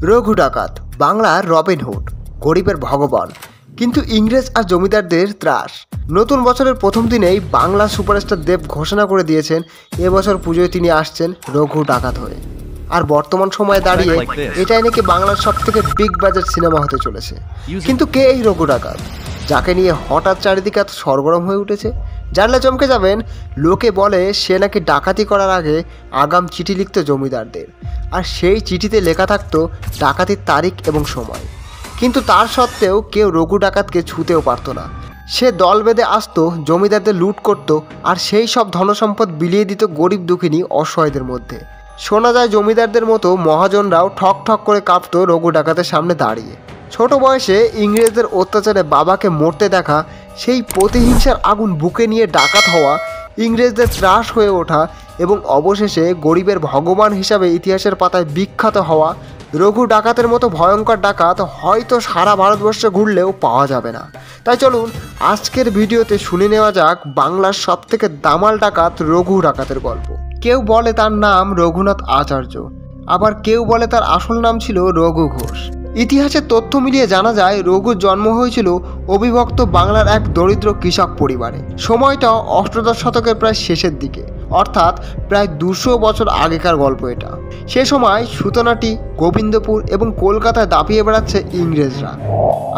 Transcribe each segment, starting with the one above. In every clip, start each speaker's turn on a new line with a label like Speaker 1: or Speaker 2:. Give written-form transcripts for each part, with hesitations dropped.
Speaker 1: রঘু ডাকাত বাংলার রবিনহুড, গরিবের ভগবান, কিন্তু ইংরেজ আর জমিদারদের ত্রাস। নতুন বছরের প্রথম দিনেই বাংলা সুপারস্টার দেব ঘোষণা করে দিয়েছেন এবছর পুজোয় তিনি আসছেন রঘু ডাকাত হয়ে। আর বর্তমান সময়ে দাঁড়িয়ে এটাই নাকি বাংলার সব থেকে বিগ বাজেট সিনেমা হতে চলেছে। কিন্তু কে এই রঘু ডাকাত, যাকে নিয়ে হঠাৎ চারিদিকে এত সরগরম হয়ে উঠেছে? জানলে চমকে যাবেন। লোকে বলে সে নাকি ডাকাতি করার আগে আগাম চিঠি লিখত জমিদারদের, আর সেই চিঠিতে লেখা থাকতো ডাকাতির তারিখ এবং সময়। কিন্তু তার সত্ত্বেও কেউ রঘু ডাকাতকে ছুঁতেও পারত না। সে দল বেঁধে আসতো, জমিদারদের লুট করত, আর সেই সব ধনসম্পদ বিলিয়ে দিত গরিব দুঃখিনী অসহায়দের মধ্যে। শোনা যায় জমিদারদের মতো মহাজনরাও ঠক ঠক করে কাঁপত রঘু ডাকাতের সামনে দাঁড়িয়ে। ছোট বয়সে ইংরেজদের অত্যাচারে বাবাকে মরতে দেখা, সেই প্রতিহিংসার আগুন বুকে নিয়ে ডাকাত হওয়া, ইংরেজদের ত্রাস হয়ে ওঠা এবং অবশেষে গরিবের ভগবান হিসাবে ইতিহাসের পাতায় বিখ্যাত হওয়া রঘু ডাকাতের মতো ভয়ঙ্কর ডাকাত হয়তো সারা ভারতবর্ষে ঘুরলেও পাওয়া যাবে না। তাই চলুন আজকের ভিডিওতে শুনে নেওয়া যাক বাংলার সবথেকে দামাল ডাকাত রঘু ডাকাতের গল্প। কেউ বলে তার নাম রঘুনাথ আচার্য, আবার কেউ বলে তার আসল নাম ছিল রঘু ঘোষ। ইতিহাসের তথ্য মিলিয়ে জানা যায় রঘুর জন্ম হয়েছিল অবিভক্ত বাংলার এক দরিদ্র কৃষক পরিবারে। সময়টা অষ্টাদশ শতকের প্রায় শেষের দিকে, অর্থাৎ প্রায় 200 বছর আগেকার গল্প এটা। সে সময় সুতনাটি, গোবিন্দপুর এবং কলকাতায় দাপিয়ে বেড়াচ্ছে ইংরেজরা,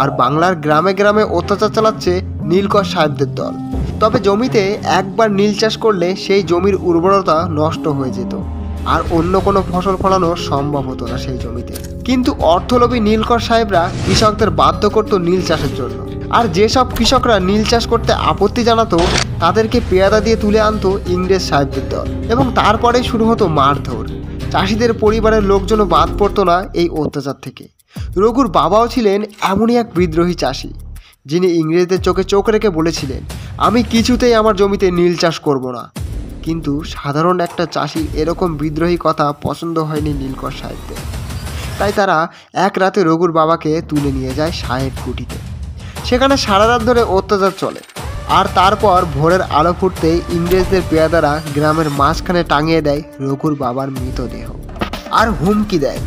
Speaker 1: আর বাংলার গ্রামে গ্রামে অত্যাচার চালাচ্ছে নীলকর সাহেবদের দল। তবে জমিতে একবার নীল চাষ করলে সেই জমির উর্বরতা নষ্ট হয়ে যেত, আর অন্য কোনো ফসল ফলানো সম্ভব হতো না সেই জমিতে। কিন্তু অর্থলোভী নীলকর সাহেবরা কৃষকদের বাধ্য করত নীল চাষের জন্য, আর যেসব কৃষকরা নীল চাষ করতে আপত্তি জানাতো তাদেরকে পেয়াদা দিয়ে তুলে আনতো ইংরেজ সাহেবদের দল, এবং তারপরে শুরু হতো মারধর। চাষিদের পরিবারের লোকজনও বাদ পড়তো না এই অত্যাচার থেকে। রঘুর বাবাও ছিলেন এমনই এক বিদ্রোহী চাষি, যিনি ইংরেজদের চোখে চোখ রেখে বলেছিলেন, আমি কিছুতেই আমার জমিতে নীল চাষ করব না। কিন্তু সাধারণ একটা চাষির এরকম বিদ্রোহী কথা পছন্দ হয়নি নীলকর সাহেবদের। তাই তারা এক রাতে রঘুর বাবাকে তুলে নিয়ে যায় সাহেব কুঠিতে। সেখানে সারা রাত ধরে অত্যাচার চলে, আর তারপর ভোরের আলো ফুটতেই ইংরেজদের পেয়াদারা গ্রামের মাঝখানে টাঙিয়ে দেয় রঘুর বাবার মৃতদেহ, আর হুমকি দেয়,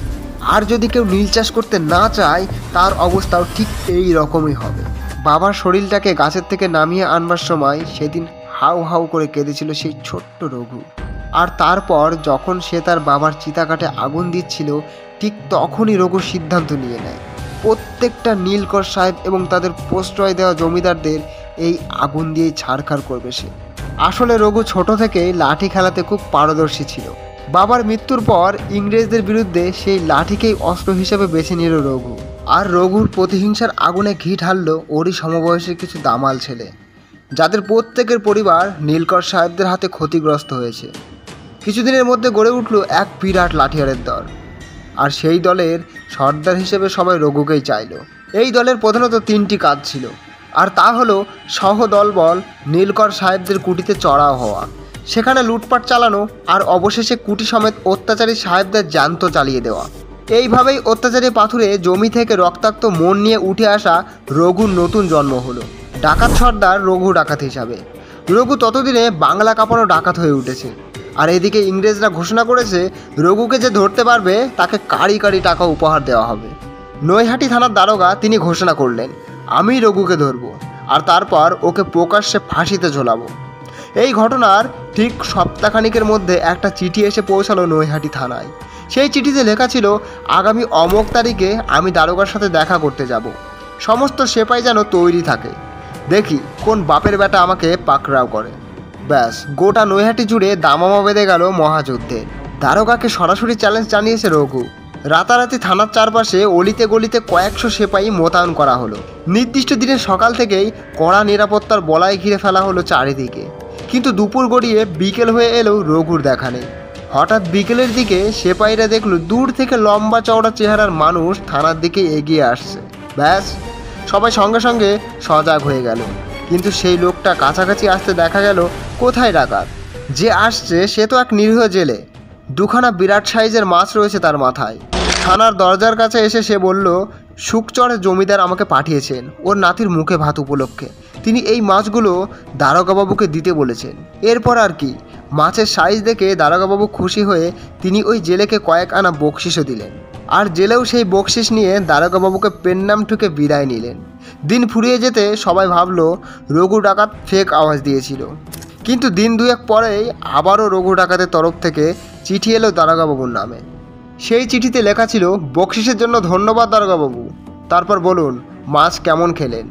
Speaker 1: আর যদি কেউ নীল চাষ করতে না চায় তার অবস্থাও ঠিক এই রকমই হবে। বাবার শরীরটাকে গাছের থেকে নামিয়ে আনবার সময় সেদিন হাউ হাউ করে কেঁদেছিল সেই ছোট্ট রঘু। আর তারপর যখন সে তার বাবার চিতাকাঠে আগুন দিচ্ছিল, ঠিক তখনই রঘু সিদ্ধান্ত নিয়ে নেয় প্রত্যেকটা নীলকর সাহেব এবং তাদের প্রশ্রয় দেওয়া জমিদারদের এই আগুন দিয়েই ছাড়খাড় করবে সে। আসলে রঘু ছোট থেকেই লাঠি খেলাতে খুব পারদর্শী ছিল। বাবার মৃত্যুর পর ইংরেজদের বিরুদ্ধে সেই লাঠিকেই অস্ত্র হিসেবে বেছে নিল রঘু। আর রঘুর প্রতিহিংসার আগুনে ঘি ঢালল ওরই সমবয়সী কিছু দামাল ছেলে, যাদের প্রত্যেকের পরিবার নীলকর সাহেবদের হাতে ক্ষতিগ্রস্ত হয়েছে। কিছুদিনের মধ্যে গড়ে উঠল এক বিরাট লাঠিয়ারের দল, আর সেই দলের সর্দার হিসেবে সবাই রঘুকেই চাইল। এই দলের প্রধানত 3টি কাজ ছিল, আর তা হলো সহ দলবল নীলকর সাহেবদের কুটিতে চড়াও হওয়া, সেখানে লুটপাট চালানো, আর অবশেষে কুটি সমেত অত্যাচারী সাহেবদের জ্যান্ত চালিয়ে দেওয়া। এইভাবেই অত্যাচারী পাথুরে জমি থেকে রক্তাক্ত মন নিয়ে উঠে আসা রঘুর নতুন জন্ম হলো ডাকাত সর্দার রঘু ডাকাত হিসাবে। রঘু ততদিনে বাংলা কাঁপানো ডাকাত হয়ে উঠেছে, আর এদিকে ইংরেজরা ঘোষণা করেছে রঘুকে যে ধরতে পারবে তাকে কাড়ি কাড়ি টাকা উপহার দেওয়া হবে। নৈহাটি থানার দারোগা তিনি ঘোষণা করলেন, আমি রঘুকে ধরব, আর তারপর ওকে প্রকাশ্যে ফাঁসিতে ঝোলাবো। এই ঘটনার ঠিক সপ্তাহখানিকের মধ্যে একটা চিঠি এসে পৌঁছালো নৈহাটি থানায়। সেই চিঠিতে লেখা ছিল, আগামী অমুক তারিখে আমি দারোগার সাথে দেখা করতে যাব, সমস্ত সেপাই যেন তৈরি থাকে, দেখি কোন বাপের বেটা আমাকে পাকড়াও করে। ব্যাস, গোটা নৈহাটি জুড়ে দামামা বেঁধে গেল মহাযুদ্ধের। দারোগাকে সরাসরি চ্যালেঞ্জ জানিয়েছে রঘু। রাতারাতি থানার চারপাশে অলিতে গলিতে কয়েকশো সেপাই মোতায়েন করা হলো। নির্দিষ্ট দিনের সকাল থেকেই কড়া নিরাপত্তার বলয় ঘিরে ফেলা হলো চারিদিকে। কিন্তু দুপুর গড়িয়ে বিকেল হয়ে এলেও রঘুর দেখা নেই। হঠাৎ বিকেলের দিকে সেপাইরা দেখল দূর থেকে লম্বা চওড়া চেহারার মানুষ থানার দিকে এগিয়ে আসছে। ব্যাস, সবাই সঙ্গে সঙ্গে সজাগ হয়ে গেল। কিন্তু সেই লোকটা কাছাকাছি আসতে দেখা গেল কোথায় ডাকাত। যে আসছে সে তো এক নিরীহ জেলে, 2খানা বিরাট সাইজের মাছ রয়েছে তার মাথায়। থানার দরজার কাছে এসে সে বলল, শুকচরের জমিদার আমাকে পাঠিয়েছেন ওর নাতির মুখে ভাত উপলক্ষে। তিনি এই মাছগুলো দারোগাবাবুকে দিতে বলেছেন। এরপর আর কি, মাছের সাইজ দেখে দারোগাবাবু খুশি হয়ে তিনি ওই জেলেকে কয়েক আনা বকশিশও দিলেন। আর জেলেও সেই বকশিস নিয়ে দারোগাবাবুকে পেন নাম ঠুকে বিদায় নিলেন। দিন ফুরিয়ে যেতে সবাই ভাবল রঘু ডাকাত ফেক আওয়াজ দিয়েছিল, কিন্তু দিন দুয়েক পরেই আবারও রঘু ডাকাতের তরফ থেকে চিঠি এলো দারোগাবাবুর নামে। সেই চিঠিতে লেখা ছিল, বকশিসের জন্য ধন্যবাদ দারোগাবাবু, তারপর বলুন মাছ কেমন খেলেন।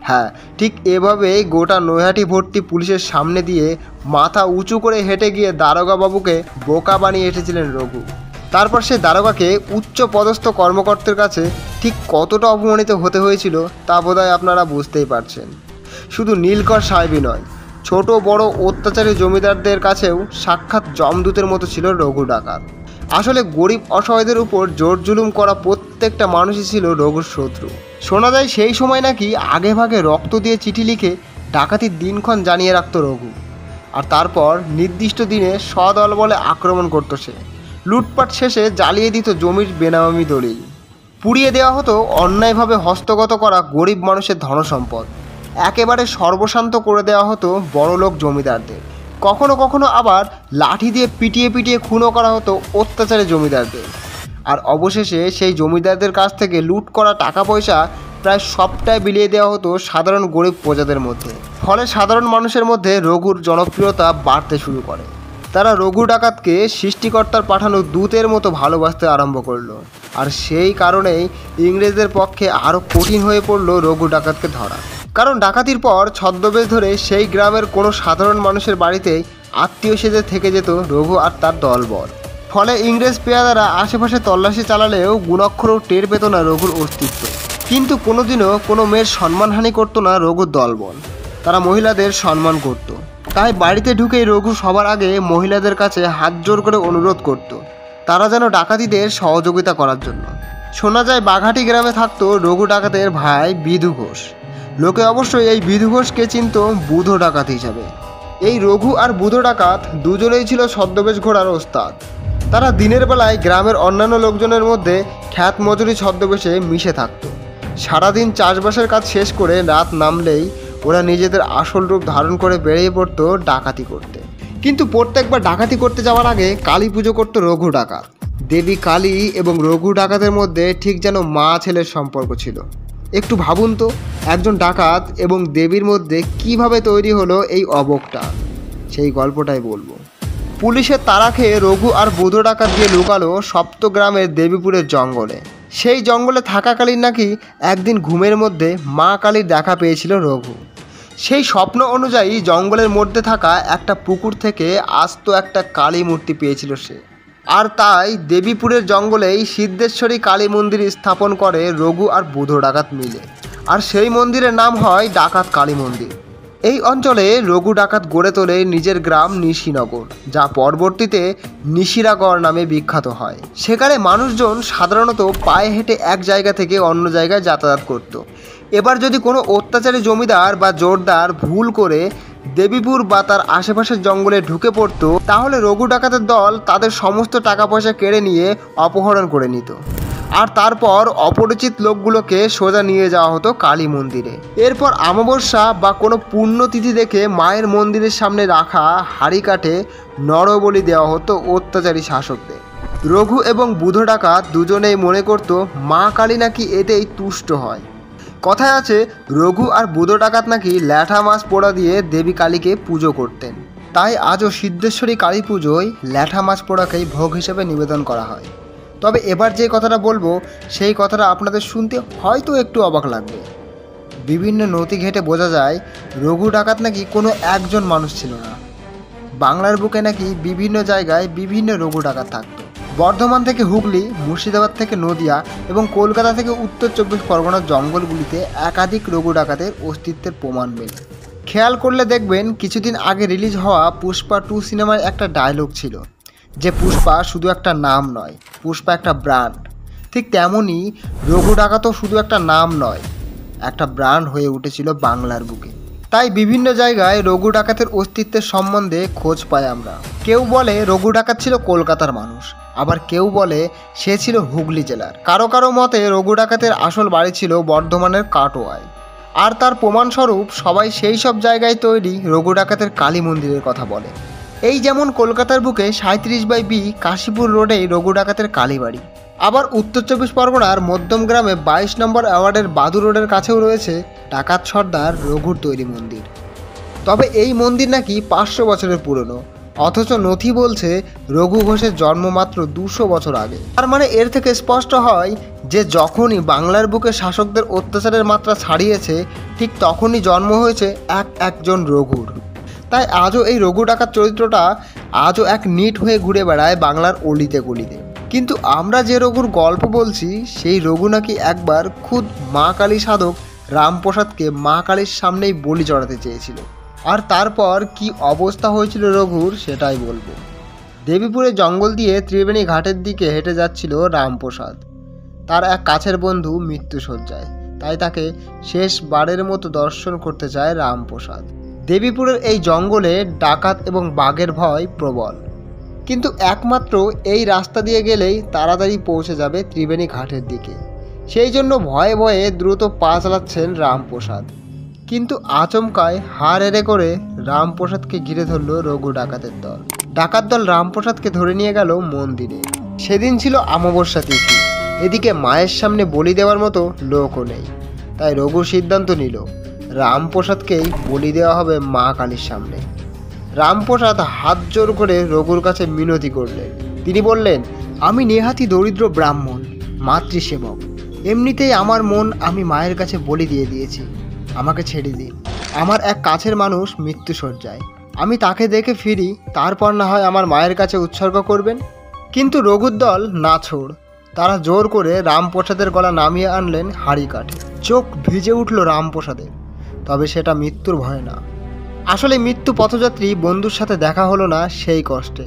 Speaker 1: হ্যাঁ, ঠিক এভাবেই গোটা নৈহাটি ভর্তি পুলিশের সামনে দিয়ে মাথা উঁচু করে হেঁটে গিয়ে দারোগাবাবুকে বোকা বানিয়ে এসেছিলেন রঘু। তারপর সে দারোগাকে উচ্চ পদস্থ কর্মকর্তার কাছে ঠিক কতটা অপমানিত হতে হয়েছিল তা বোধহয় আপনারা বুঝতেই পারছেন। শুধু নীলকর সাহেবই নয়, ছোট বড় অত্যাচারী জমিদারদের কাছেও সাক্ষাৎ যমদূতের মতো ছিল রঘু ডাকাত। আসলে গরিব অসহায়দের উপর জোর জুলুম করা প্রত্যেকটা মানুষই ছিল রঘুর শত্রু। শোনা যায় সেই সময় নাকি আগে ভাগে রক্ত দিয়ে চিঠি লিখে ডাকাতির দিনক্ষণ জানিয়ে রাখত রঘু, আর তারপর নির্দিষ্ট দিনে সদল বলে আক্রমণ করত সে। লুটপাট শেষে জ্বালিয়ে দিত জমির বেনামি দলিল, পুড়িয়ে দেওয়া হতো অন্যায়ভাবে হস্তগত করা গরিব মানুষের ধনসম্পদ, একেবারে সর্বশান্ত করে দেওয়া হতো বড়লোক জমিদারদের। কখনো কখনো আবার লাঠি দিয়ে পিটিয়ে পিটিয়ে খুনও করা হতো অত্যাচারী জমিদারদের। আর অবশেষে সেই জমিদারদের কাছ থেকে লুট করা টাকা পয়সা প্রায় সবটাই বিলিয়ে দেওয়া হতো সাধারণ গরিব প্রজাদের মধ্যে। ফলে সাধারণ মানুষের মধ্যে রঘুর জনপ্রিয়তা বাড়তে শুরু করে। তারা রঘু ডাকাতকে সৃষ্টিকর্তার পাঠানো দূতের মতো ভালোবাসতে আরম্ভ করলো। আর সেই কারণেই ইংরেজদের পক্ষে আরও কঠিন হয়ে পড়ল রঘু ডাকাতকে ধরা। কারণ ডাকাতির পর ছদ্মবেশ ধরে সেই গ্রামের কোনো সাধারণ মানুষের বাড়িতেই আত্মীয় সেজে থেকে যেত রঘু আর তার দলবল। ফলে ইংরেজ পেয়াদারা আশেপাশে তল্লাশি চালালেও গুণাক্ষরেও টের পেত না রঘুর অস্তিত্ব। কিন্তু কোনোদিনও কোনো মেয়ের সম্মানহানি করতো না রঘুর দলবল, তারা মহিলাদের সম্মান করত। তাই বাড়িতে ঢুকেই রঘু সবার আগে মহিলাদের কাছে হাত জোর করে অনুরোধ করত তারা যেন ডাকাতিদের সহযোগিতা করার জন্য। শোনা যায় বাঘাটি গ্রামে থাকতো রঘু ডাকাতের ভাই বিধু ঘোষ। লোকে অবশ্যই এই বিধু ঘোষকে চিনত বুধো ডাকাত হিসাবে। এই রঘু আর বুধো ডাকাত দুজনেই ছিল ছদ্মবেশ ঘোড়ার ওস্তাদ। তারা দিনের বেলায় গ্রামের অন্যান্য লোকজনের মধ্যে খ্যাত মজুরি ছদ্মবেশে মিশে থাকত। সারাদিন চাষবাসের কাজ শেষ করে রাত নামলেই ওরা নিজেদের আসল রূপ ধারণ করে বেরিয়ে পড়তো ডাকাতি করতে। কিন্তু প্রত্যেকবার ডাকাতি করতে যাওয়ার আগে কালী পুজো করতো রঘু ডাকাত। দেবী কালী এবং রঘু ডাকাতের মধ্যে ঠিক যেন মা ছেলের সম্পর্ক ছিল। একটু ভাবুন তো, একজন ডাকাত এবং দেবীর মধ্যে কিভাবে তৈরি হলো এই অবকটা, সেই গল্পটাই বলবো। পুলিশের তাড়া খেয়ে রঘু আর বুধো ডাকাত গিয়ে লুকালো সপ্তগ্রামের দেবীপুরের জঙ্গলে। সেই জঙ্গলে থাকাকালীন নাকি একদিন ঘুমের মধ্যে মা কালীর দেখা পেয়েছিল রঘু। সেই স্বপ্ন অনুযায়ী জঙ্গলের মধ্যে থাকা একটা পুকুর থেকে আস্ত একটা কালী মূর্তি পেয়েছিল সে। আর তাই দেবীপুরের জঙ্গলেই সিদ্ধেশ্বরী কালী মন্দির স্থাপন করে রঘু আর বুধো ডাকাত মিলে। আর সেই মন্দিরের নাম হয় ডাকাত কালী মন্দির। এই অঞ্চলে রঘু ডাকাত গড়ে তোলে নিজের গ্রাম নিশিনগর, যা পরবর্তীতে নিশিরাগড় নামে বিখ্যাত হয়। সেখানে মানুষজন সাধারণত পায়ে হেঁটে এক জায়গা থেকে অন্য জায়গায় যাতায়াত করত। এবার যদি কোনো অত্যাচারী জমিদার বা জোরদার ভুল করে দেবীপুর বা তার আশেপাশের জঙ্গলে ঢুকে পড়তো, তাহলে রঘু ডাকাতের দল তাদের সমস্ত টাকা পয়সা কেড়ে নিয়ে অপহরণ করে নিত। আর তারপর অপরিচিত লোকগুলোকে সোজা নিয়ে যাওয়া হতো কালী মন্দিরে। এরপর অমাবস্যা বা কোনো পুণ্যতিথি দেখে মায়ের মন্দিরের সামনে রাখা হাড়ি কাঠে নরবলি দেওয়া হতো অত্যাচারী শাসকদের। রঘু এবং বুধো ডাকাত দুজনেই মনে করত মা কালী নাকি এতেই তুষ্ট হয়। কথায় আছে রঘু আর বুধো ডাকাত নাকি ল্যাঠা মাছ পোড়া দিয়ে দেবী কালীকে পুজো করতেন। তাই আজও সিদ্ধেশ্বরী কালী পুজোয় ল্যাঠা মাছ পোড়াকেই ভোগ হিসেবে নিবেদন করা হয়। তবে এবার যে কথাটা বলবো সেই কথাটা আপনাদের শুনতে হয়তো একটু অবাক লাগবে। বিভিন্ন নথি ঘেঁটে বোঝা যায় রঘু ডাকাত নাকি কোনো একজন মানুষ ছিল না। বাংলার বুকে নাকি বিভিন্ন জায়গায় বিভিন্ন রঘু ডাকাত থাকতো। বর্ধমান থেকে হুগলি, মুর্শিদাবাদ থেকে নদিয়া এবং কলকাতা থেকে উত্তর 24 পরগনার জঙ্গলগুলিতে একাধিক রঘু ডাকাতের অস্তিত্বের প্রমাণ মেলে। খেয়াল করলে দেখবেন কিছুদিন আগে রিলিজ হওয়া পুষ্পা 2 সিনেমার একটা ডায়লগ ছিল যে পুষ্পা শুধু একটা নাম নয়, পুষ্পা একটা ব্র্যান্ড। ঠিক তেমনই রঘু ডাকাতও শুধু একটা নাম নয়, একটা ব্র্যান্ড হয়ে উঠেছিল বাংলার বুকে। তাই বিভিন্ন জায়গায় রঘু ডাকাতের অস্তিত্বের সম্বন্ধে খোঁজ পাই আমরা। কেউ বলে রঘু ডাকাত ছিল কলকাতার মানুষ, আবার কেউ বলে সে ছিল হুগলি জেলার। কারো কারো মতে রঘু ডাকাতের আসল বাড়ি ছিল বর্ধমানের কাটোয়ায়। আর তার প্রমাণস্বরূপ সবাই সেই সব জায়গায় তৈরি রঘু ডাকাতের কালী মন্দিরের কথা বলে। এই যেমন কলকাতার বুকে 37/B কাশীপুর রোডে রঘু ডাকাতের কালীবাড়ি, আবার উত্তর চব্বিশ পরগনার মধ্যম গ্রামে 22 নম্বর ওয়ার্ডের বাদু রোডের কাছেও রয়েছে ডাকাত সর্দার রঘুর তৈরি মন্দির। তবে এই মন্দির নাকি 500 বছরের পুরনো, অথচ নথি বলছে রঘু ঘোষের জন্ম মাত্র 200 বছর আগে। তার মানে এর থেকে স্পষ্ট হয় যে যখনই বাংলার বুকে শাসকদের অত্যাচারের মাত্রা ছাড়িয়েছে ঠিক তখনই জন্ম হয়েছে একজন রঘুর। তাই আজও এই রঘু ডাকাত চরিত্রটা আজও এক নিট হয়ে ঘুরে বেড়ায় বাংলার অলিতে গলিতে। কিন্তু আমরা যে রঘুর গল্প বলছি সেই রঘু নাকি একবার খুদ মা কালী সাধক রামপ্রসাদকে মা কালীর সামনেই বলি চড়াতে চেয়েছিল। আর তারপর কি অবস্থা হয়েছিল রঘুর সেটাই বলবো। দেবীপুরের জঙ্গল দিয়ে ত্রিবেণী ঘাটের দিকে হেঁটে যাচ্ছিল রামপ্রসাদ। তার এক কাছের বন্ধু মৃত্যুশয্যায়, তাই তাকে শেষবারের মতো দর্শন করতে চায় রামপ্রসাদ। দেবীপুরের এই জঙ্গলে ডাকাত এবং বাঘের ভয় প্রবল, কিন্তু একমাত্র এই রাস্তা দিয়ে গেলেই তাড়াতাড়ি পৌঁছে যাবে ত্রিবেণী ঘাটের দিকে। সেই জন্য ভয়ে ভয়ে দ্রুত পা চালাচ্ছেন রামপ্রসাদ। কিন্তু আচমকায় হার এড়ে করে রামপ্রসাদকে ঘিরে ধরল রঘু ডাকাতের দল। ডাকাত দল রামপ্রসাদকে ধরে নিয়ে গেল মন্দিরে। সেদিন ছিল অমাবস্যা তিথি, এদিকে মায়ের সামনে বলি দেওয়ার মতো লোকও নেই। তাই রঘু সিদ্ধান্ত নিল রামপ্রসাদকেই বলি দেওয়া হবে মা কালীর সামনে। রামপ্রসাদ হাত জোর করে রঘুর কাছে মিনতি করলেন। তিনি বললেন, আমি নেহাতি দরিদ্র ব্রাহ্মণ, মাতৃসেবক। এমনিতেই আমার মন আমি মায়ের কাছে বলি দিয়ে দিয়েছি, আমাকে ছেড়ে দিন। আমার এক কাছের মানুষ মৃত্যুশয্যায়, আমি তাকে দেখে ফিরি, তারপর না হয় আমার মায়ের কাছে উৎসর্গ করবেন। কিন্তু রঘুর দল নাছোড়, তারা জোর করে রামপ্রসাদের গলা নামিয়ে আনলেন হাড়ি কাঠে। চোখ ভিজে উঠল রামপ্রসাদের, তবে সেটা মৃত্যুর ভয় না। আসলে মৃত্যু পথযাত্রী বন্ধুর সাথে দেখা হলো না সেই কষ্টে।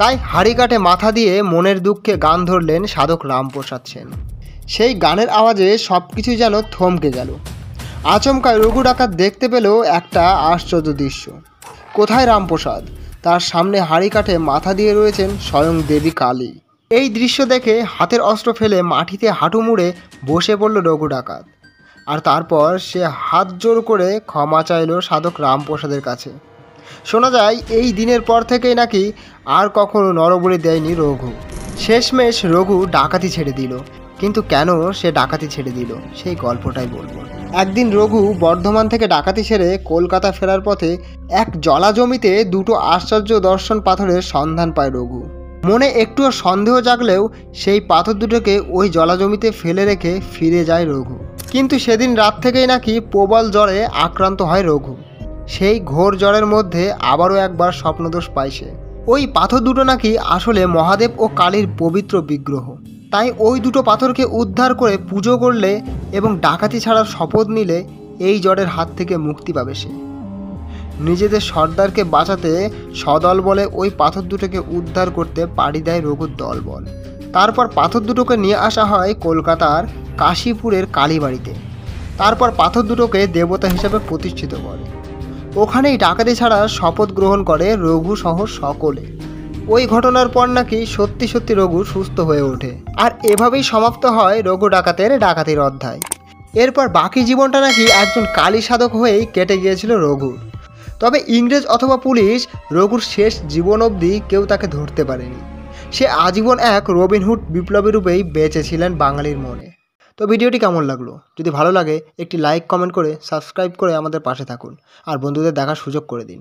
Speaker 1: তাই হাড়ি কাঠে মাথা দিয়ে মনের দুঃখে গান ধরলেন সাধক রামপ্রসাদ সেন। সেই গানের আওয়াজে সব কিছু যেন থমকে গেল। আচমকায় রঘু ডাকাত দেখতে পেল একটা আশ্চর্য দৃশ্য। কোথায় রামপ্রসাদ? তার সামনে হাড়ি কাঠে মাথা দিয়ে রয়েছেন স্বয়ং দেবী কালী। এই দৃশ্য দেখে হাতের অস্ত্র ফেলে মাটিতে হাঁটু মুড়ে বসে পড়ল রঘু ডাকাত। আর তারপর সে হাত জোর করে ক্ষমা চাইল সাধক রামপ্রসাদের কাছে। শোনা যায় এই দিনের পর থেকেই নাকি আর কখনো নরবলি দেয়নি রঘু। শেষমেশ রঘু ডাকাতি ছেড়ে দিল। কিন্তু কেন সে ডাকাতি ছেড়ে দিল সেই গল্পটাই বলবো। একদিন রঘু বর্ধমান থেকে ডাকাতি ছেড়ে কলকাতা ফেরার পথে এক জলা জমিতে দুটো আশ্চর্য দর্শন পাথরের সন্ধান পায় রঘু। মনে একটুও সন্দেহ জাগলেও সেই পাথর দুটোকে ওই জলা জমিতে ফেলে রেখে ফিরে যায় রঘু। কিন্তু সেদিন রাত থেকেই নাকি প্রবল জ্বরে আক্রান্ত হয় রঘু। সেই ঘোর জ্বরের মধ্যে আবারও একবার স্বপ্নদোষ পায় সে। ওই পাথর দুটো নাকি আসলে মহাদেব ও কালীর পবিত্র বিগ্রহ। তাই ওই দুটো পাথরকে উদ্ধার করে পুজো করলে এবং ডাকাতি ছাড়ার শপথ নিলে এই জ্বরের হাত থেকে মুক্তি পাবে সে। নিজেদের সর্দারকে বাঁচাতে সদল বলে ওই পাথর দুটোকে উদ্ধার করতে পাড়ি দেয় রঘুর দলবল। তারপর পাথর দুটোকে নিয়ে আসা হয় কলকাতার কাশীপুরের কালীবাড়িতে। তারপর পাথর দুটোকে দেবতা হিসেবে প্রতিষ্ঠিত করে। ওখানেই ডাকাতি ছাড়ার শপথ গ্রহণ করে রঘু সহ সকলে। ওই ঘটনার পর নাকি সত্যি সত্যি রঘু সুস্থ হয়ে ওঠে। আর এভাবেই সমাপ্ত হয় রঘু ডাকাতের ডাকাতির অধ্যায়। এরপর বাকি জীবনটা নাকি একজন কালী সাধক হয়েই কেটে গিয়েছিল রঘুর। তবে ইংরেজ অথবা পুলিশ রঘুর শেষ জীবন অবধি কেউ তাকে ধরতে পারেনি। সে আজীবন এক রবিনহুড বিপ্লবী রূপেই বেঁচেছিলেন বাঙালির মনে। তো ভিডিওটি কেমন লাগলো? যদি ভালো লাগে একটি লাইক কমেন্ট করে সাবস্ক্রাইব করে আমাদের পাশে থাকুন আর বন্ধুদের দেখার সুযোগ করে দিন।